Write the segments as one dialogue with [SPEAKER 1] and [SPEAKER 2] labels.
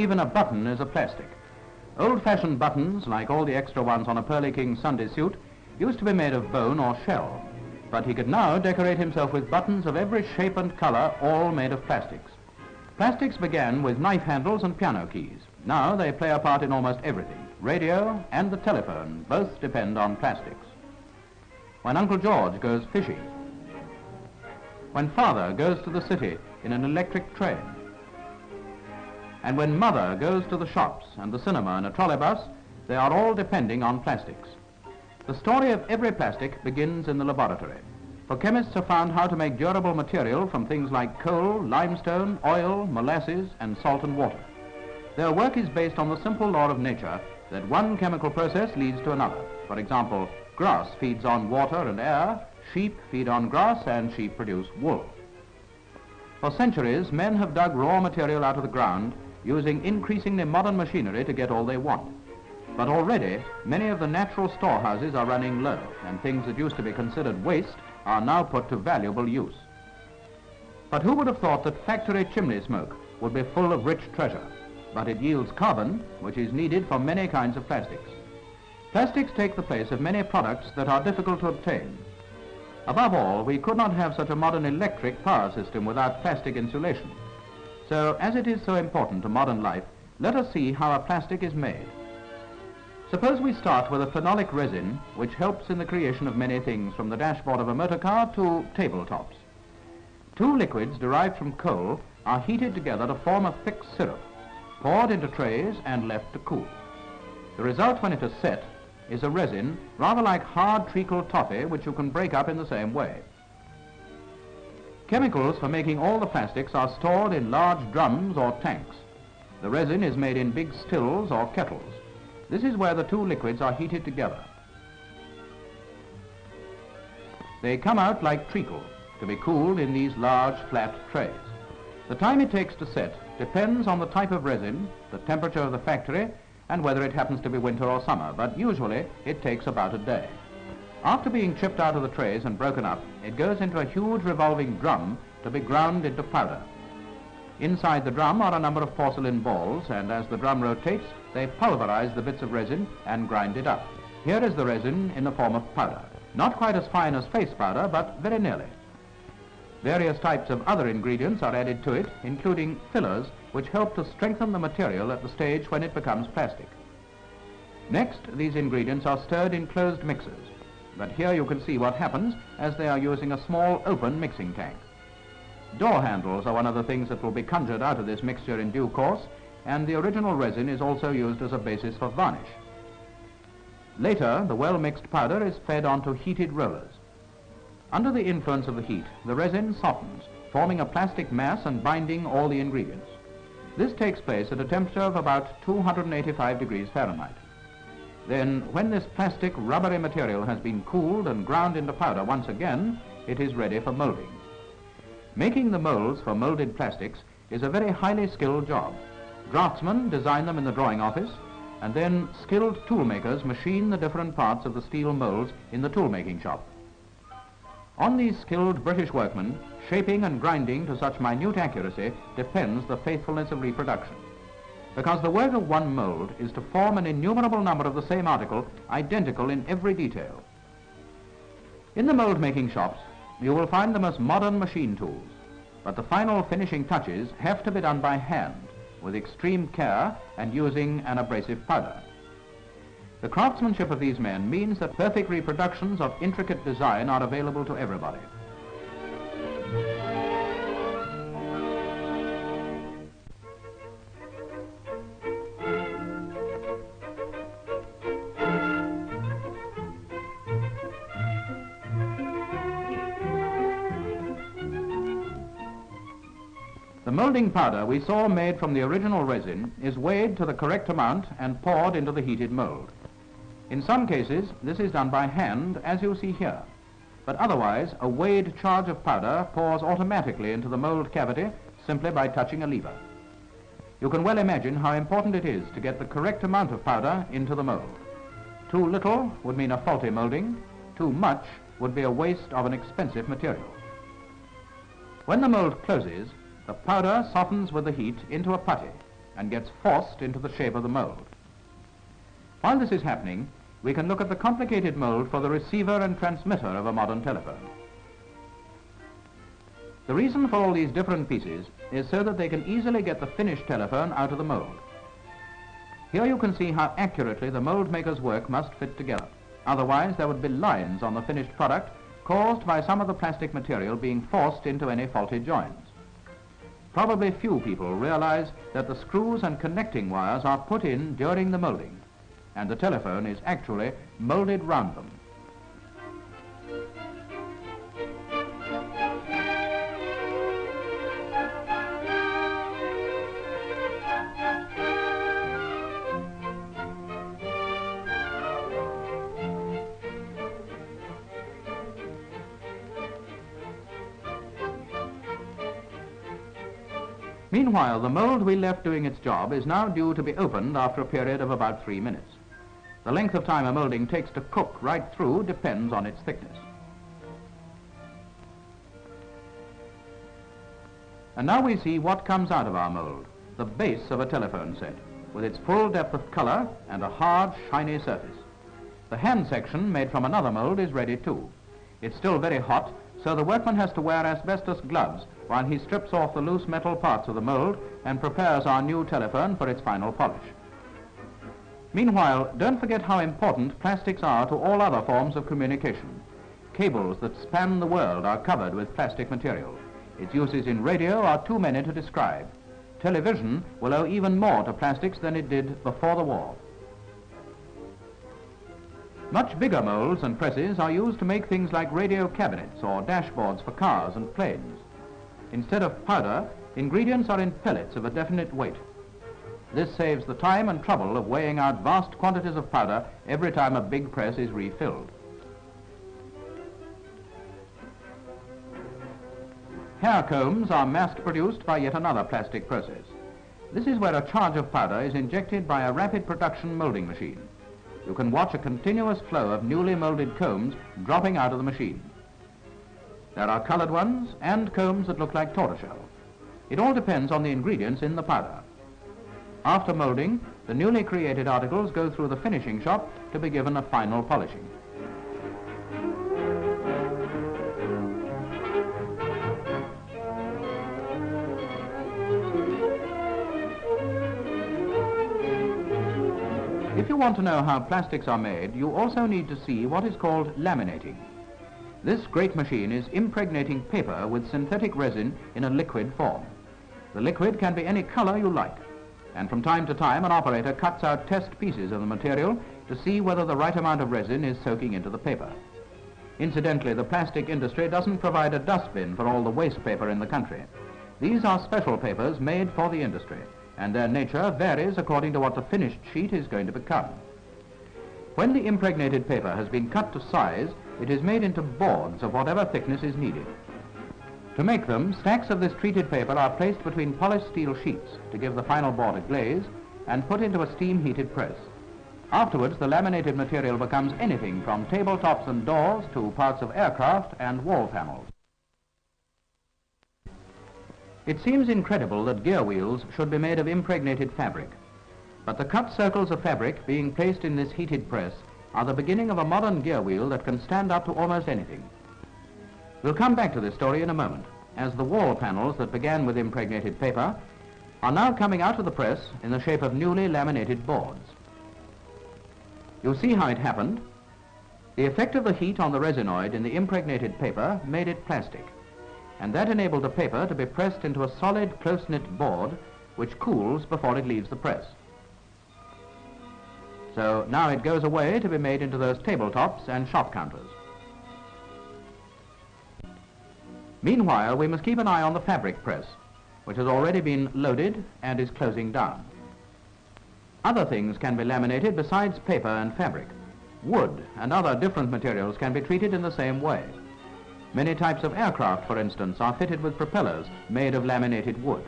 [SPEAKER 1] even a button is a plastic. Old-fashioned buttons, like all the extra ones on a Pearly King Sunday suit, used to be made of bone or shell, but he could now decorate himself with buttons of every shape and color, all made of plastics. Plastics began with knife handles and piano keys. Now they play a part in almost everything. Radio and the telephone both depend on plastics. When Uncle George goes fishing, when Father goes to the city in an electric train, and when Mother goes to the shops and the cinema in a trolleybus, they are all depending on plastics. The story of every plastic begins in the laboratory, for chemists have found how to make durable material from things like coal, limestone, oil, molasses, and salt and water. Their work is based on the simple law of nature that one chemical process leads to another. For example, grass feeds on water and air, sheep feed on grass, and sheep produce wool. For centuries, men have dug raw material out of the ground using increasingly modern machinery to get all they want. But already, many of the natural storehouses are running low, and things that used to be considered waste are now put to valuable use. But who would have thought that factory chimney smoke would be full of rich treasure? But it yields carbon, which is needed for many kinds of plastics. Plastics take the place of many products that are difficult to obtain. Above all, we could not have such a modern electric power system without plastic insulation. So, as it is so important to modern life, let us see how a plastic is made. Suppose we start with a phenolic resin, which helps in the creation of many things, from the dashboard of a motor car to tabletops. Two liquids derived from coal are heated together to form a thick syrup, poured into trays and left to cool. The result, when it is set, is a resin rather like hard treacle toffee, which you can break up in the same way. Chemicals for making all the plastics are stored in large drums or tanks. The resin is made in big stills or kettles. This is where the two liquids are heated together. They come out like treacle, to be cooled in these large flat trays. The time it takes to set depends on the type of resin, the temperature of the factory, and whether it happens to be winter or summer, but usually it takes about a day. After being chipped out of the trays and broken up, it goes into a huge revolving drum to be ground into powder. Inside the drum are a number of porcelain balls, and as the drum rotates, they pulverize the bits of resin and grind it up. Here is the resin in the form of powder. Not quite as fine as face powder, but very nearly. Various types of other ingredients are added to it, including fillers, which help to strengthen the material at the stage when it becomes plastic. Next, these ingredients are stirred in closed mixers. But here you can see what happens as they are using a small open mixing tank. Door handles are one of the things that will be conjured out of this mixture in due course, and the original resin is also used as a basis for varnish. Later, the well-mixed powder is fed onto heated rollers. Under the influence of the heat, the resin softens, forming a plastic mass and binding all the ingredients. This takes place at a temperature of about 285 degrees Fahrenheit. Then, when this plastic rubbery material has been cooled and ground into powder once again, it is ready for molding. Making the molds for molded plastics is a very highly skilled job. Draftsmen design them in the drawing office, and then skilled tool makers machine the different parts of the steel molds in the tool making shop. On these skilled British workmen, shaping and grinding to such minute accuracy depends the faithfulness of reproduction. Because the work of one mold is to form an innumerable number of the same article, identical in every detail. In the mold making shops, you will find the most modern machine tools, but the final finishing touches have to be done by hand, with extreme care and using an abrasive powder. The craftsmanship of these men means that perfect reproductions of intricate design are available to everybody. The molding powder we saw made from the original resin is weighed to the correct amount and poured into the heated mold. In some cases, this is done by hand, as you see here, but otherwise a weighed charge of powder pours automatically into the mold cavity simply by touching a lever. You can well imagine how important it is to get the correct amount of powder into the mold. Too little would mean a faulty molding, too much would be a waste of an expensive material. When the mold closes, the powder softens with the heat into a putty. and gets forced into the shape of the mold. While this is happening, we can look at the complicated mold for the receiver and transmitter of a modern telephone. The reason for all these different pieces is so that they can easily get the finished telephone out of the mold. Here you can see how accurately the mold maker's work must fit together. Otherwise, there would be lines on the finished product caused by some of the plastic material being forced into any faulty joins. Probably few people realize that the screws and connecting wires are put in during the molding, and the telephone is actually molded round them. Meanwhile, the mold we left doing its job is now due to be opened after a period of about 3 minutes. The length of time a molding takes to cook right through depends on its thickness. And now we see what comes out of our mold, the base of a telephone set, with its full depth of color and a hard, shiny surface. The hand section, made from another mold, is ready too. It's still very hot, so the workman has to wear asbestos gloves while he strips off the loose metal parts of the mold and prepares our new telephone for its final polish. Meanwhile, don't forget how important plastics are to all other forms of communication. Cables that span the world are covered with plastic material. Its uses in radio are too many to describe. Television will owe even more to plastics than it did before the war. Much bigger molds and presses are used to make things like radio cabinets or dashboards for cars and planes. Instead of powder, ingredients are in pellets of a definite weight. This saves the time and trouble of weighing out vast quantities of powder every time a big press is refilled. Hair combs are mass-produced by yet another plastic process. This is where a charge of powder is injected by a rapid production molding machine. You can watch a continuous flow of newly molded combs dropping out of the machine. There are colored ones and combs that look like tortoiseshell. It all depends on the ingredients in the powder. After molding, the newly created articles go through the finishing shop to be given a final polishing. If you want to know how plastics are made, you also need to see what is called laminating. This great machine is impregnating paper with synthetic resin in a liquid form. The liquid can be any color you like, and from time to time an operator cuts out test pieces of the material to see whether the right amount of resin is soaking into the paper. Incidentally, the plastic industry doesn't provide a dustbin for all the waste paper in the country. These are special papers made for the industry, and their nature varies according to what the finished sheet is going to become. When the impregnated paper has been cut to size, it is made into boards of whatever thickness is needed. To make them, stacks of this treated paper are placed between polished steel sheets to give the final board a glaze and put into a steam-heated press. Afterwards, the laminated material becomes anything from tabletops and doors to parts of aircraft and wall panels. It seems incredible that gear wheels should be made of impregnated fabric, but the cut circles of fabric being placed in this heated press are the beginning of a modern gear wheel that can stand up to almost anything. We'll come back to this story in a moment, as the wall panels that began with impregnated paper are now coming out of the press in the shape of newly laminated boards. You'll see how it happened. The effect of the heat on the resinoid in the impregnated paper made it plastic, and that enabled the paper to be pressed into a solid, close-knit board which cools before it leaves the press. So now it goes away to be made into those tabletops and shop counters. Meanwhile, we must keep an eye on the fabric press, which has already been loaded and is closing down. Other things can be laminated besides paper and fabric. Wood and other different materials can be treated in the same way. Many types of aircraft, for instance, are fitted with propellers made of laminated wood.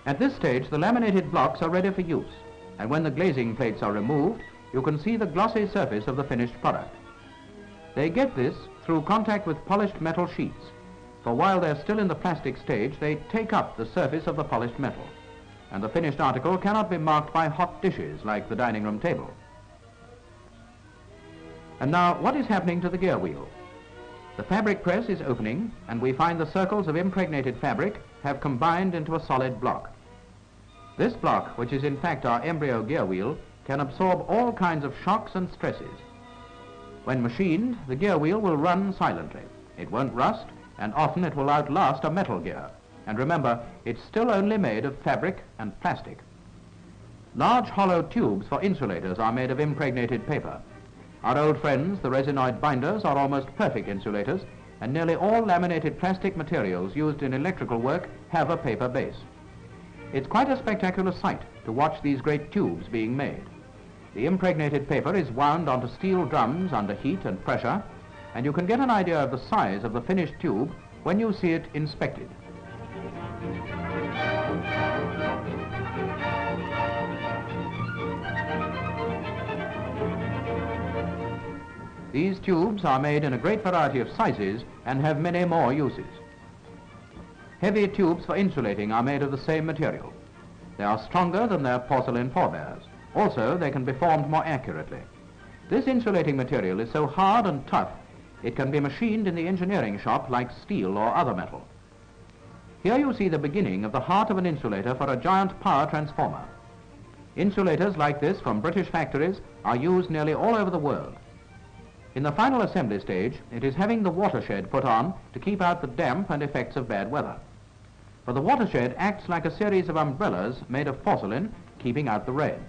[SPEAKER 1] At this stage, the laminated blocks are ready for use, and when the glazing plates are removed, you can see the glossy surface of the finished product. They get this through contact with polished metal sheets, for while they're still in the plastic stage, they take up the surface of the polished metal, and the finished article cannot be marked by hot dishes like the dining room table. And now, what is happening to the gear wheel? The fabric press is opening, and we find the circles of impregnated fabric have combined into a solid block. This block, which is in fact our embryo gear wheel, can absorb all kinds of shocks and stresses. When machined, the gear wheel will run silently. It won't rust, and often it will outlast a metal gear. And remember, it's still only made of fabric and plastic. Large hollow tubes for insulators are made of impregnated paper. Our old friends, the resinoid binders, are almost perfect insulators, and nearly all laminated plastic materials used in electrical work have a paper base. It's quite a spectacular sight to watch these great tubes being made. The impregnated paper is wound onto steel drums under heat and pressure, and you can get an idea of the size of the finished tube when you see it inspected. These tubes are made in a great variety of sizes and have many more uses. Heavy tubes for insulating are made of the same material. They are stronger than their porcelain forebears. Also, they can be formed more accurately. This insulating material is so hard and tough, it can be machined in the engineering shop like steel or other metal. Here you see the beginning of the heart of an insulator for a giant power transformer. Insulators like this from British factories are used nearly all over the world. In the final assembly stage, it is having the watershed put on to keep out the damp and effects of bad weather. For the watershed acts like a series of umbrellas made of porcelain, keeping out the rain.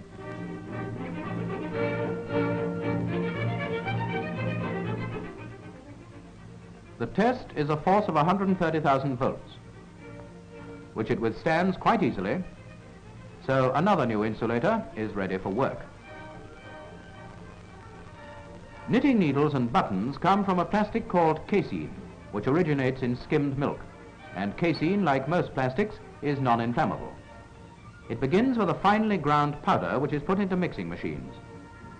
[SPEAKER 1] The test is a force of 130,000 volts, which it withstands quite easily, so another new insulator is ready for work. Knitting needles and buttons come from a plastic called casein, which originates in skimmed milk, and casein, like most plastics, is non-inflammable. It begins with a finely ground powder which is put into mixing machines.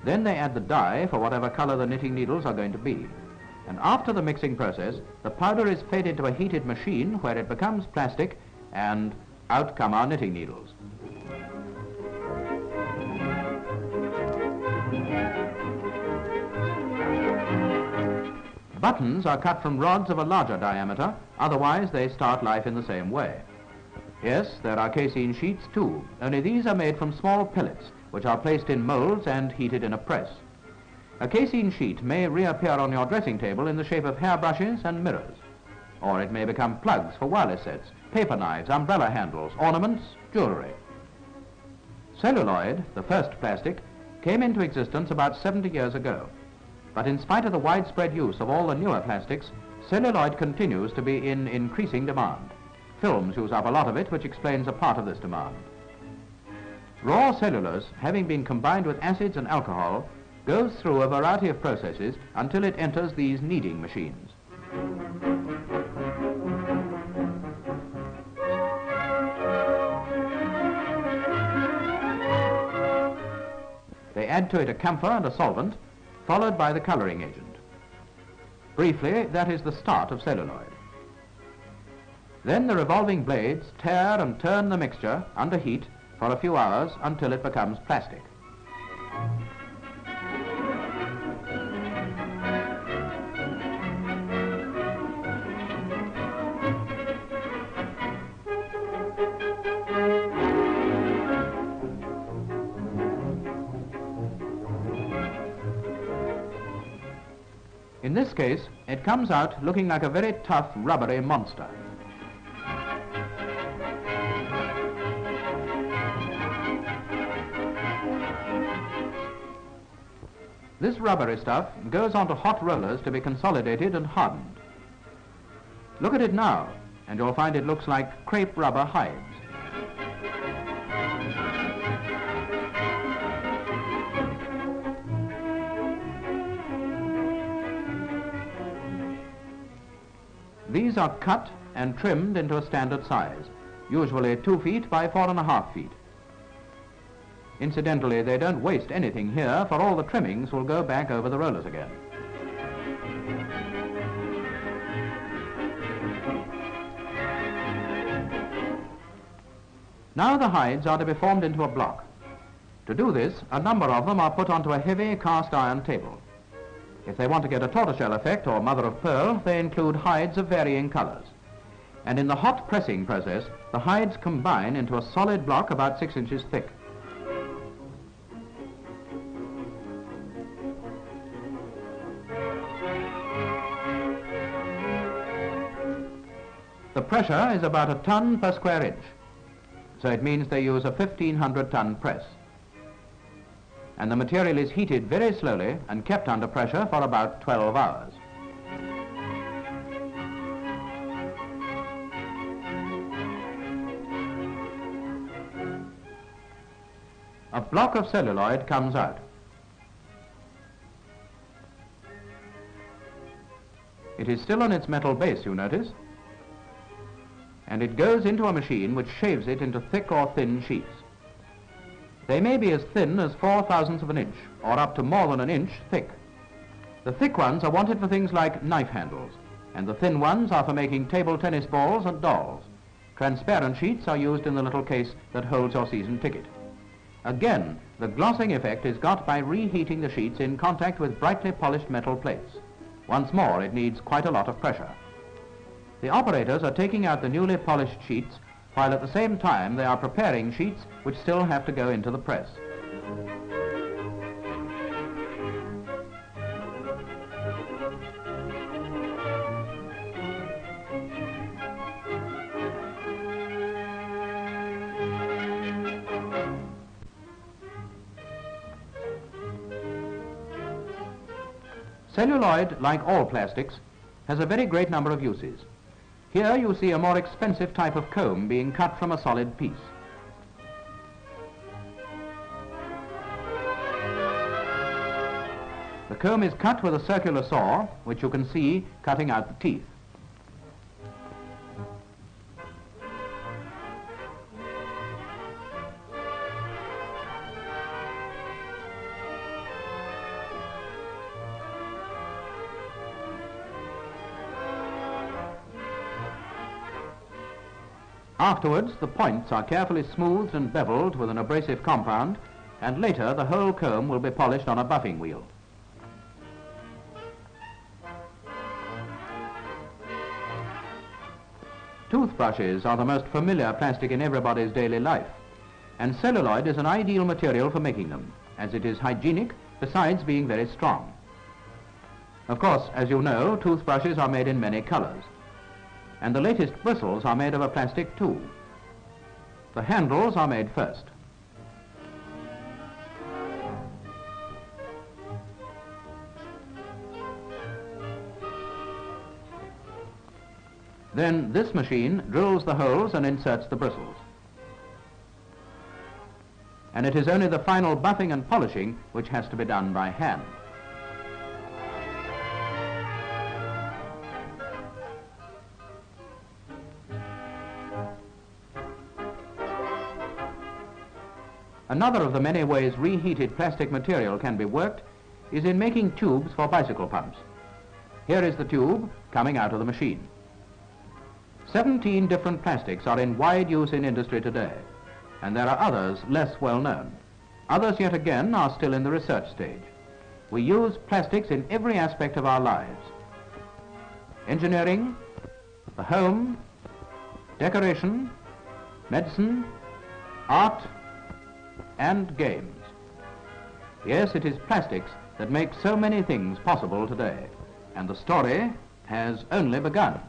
[SPEAKER 1] Then they add the dye for whatever color the knitting needles are going to be. And after the mixing process, the powder is fed into a heated machine where it becomes plastic, and out come our knitting needles. Buttons are cut from rods of a larger diameter, otherwise they start life in the same way. Yes, there are casein sheets too, only these are made from small pellets, which are placed in molds and heated in a press. A casein sheet may reappear on your dressing table in the shape of hairbrushes and mirrors, or it may become plugs for wireless sets, paper knives, umbrella handles, ornaments, jewelry. Celluloid, the first plastic, came into existence about 70 years ago. But in spite of the widespread use of all the newer plastics, celluloid continues to be in increasing demand. Films use up a lot of it, which explains a part of this demand. Raw cellulose, having been combined with acids and alcohol, goes through a variety of processes until it enters these kneading machines. They add to it a camphor and a solvent, followed by the coloring agent. Briefly, that is the start of celluloid. Then the revolving blades tear and turn the mixture under heat for a few hours until it becomes plastic. In this case, it comes out looking like a very tough, rubbery monster. This rubbery stuff goes onto hot rollers to be consolidated and hardened. Look at it now, and you'll find it looks like crepe rubber hides. These are cut and trimmed into a standard size, usually 2 feet by 4.5 feet. Incidentally, they don't waste anything here, for all the trimmings will go back over the rollers again. Now the hides are to be formed into a block. To do this, a number of them are put onto a heavy cast iron table. If they want to get a tortoiseshell effect or mother of pearl, they include hides of varying colors. And in the hot pressing process, the hides combine into a solid block about 6 inches thick. The pressure is about a ton per square inch, so it means they use a 1,500-ton press. And the material is heated very slowly and kept under pressure for about 12 hours. A block of celluloid comes out. It is still on its metal base, you notice, and it goes into a machine which shaves it into thick or thin sheets. They may be as thin as 4/1000 of an inch, or up to more than an inch thick. The thick ones are wanted for things like knife handles, and the thin ones are for making table tennis balls and dolls. Transparent sheets are used in the little case that holds your season ticket. Again, the glossing effect is got by reheating the sheets in contact with brightly polished metal plates. Once more, it needs quite a lot of pressure. The operators are taking out the newly polished sheets, while at the same time they are preparing sheets which still have to go into the press. Celluloid, like all plastics, has a very great number of uses. Here you see a more expensive type of comb being cut from a solid piece. The comb is cut with a circular saw, which you can see cutting out the teeth. Afterwards, the points are carefully smoothed and beveled with an abrasive compound, and later the whole comb will be polished on a buffing wheel. Toothbrushes are the most familiar plastic in everybody's daily life, and celluloid is an ideal material for making them, as it is hygienic, besides being very strong. Of course, as you know, toothbrushes are made in many colors, and the latest bristles are made of a plastic too. The handles are made first. Then this machine drills the holes and inserts the bristles. And it is only the final buffing and polishing which has to be done by hand. Another of the many ways reheated plastic material can be worked is in making tubes for bicycle pumps. Here is the tube coming out of the machine. 17 different plastics are in wide use in industry today, and there are others less well known. Others yet again are still in the research stage. We use plastics in every aspect of our lives. Engineering, the home, decoration, medicine, art, and games. Yes, it is plastics that make so many things possible today, and the story has only begun.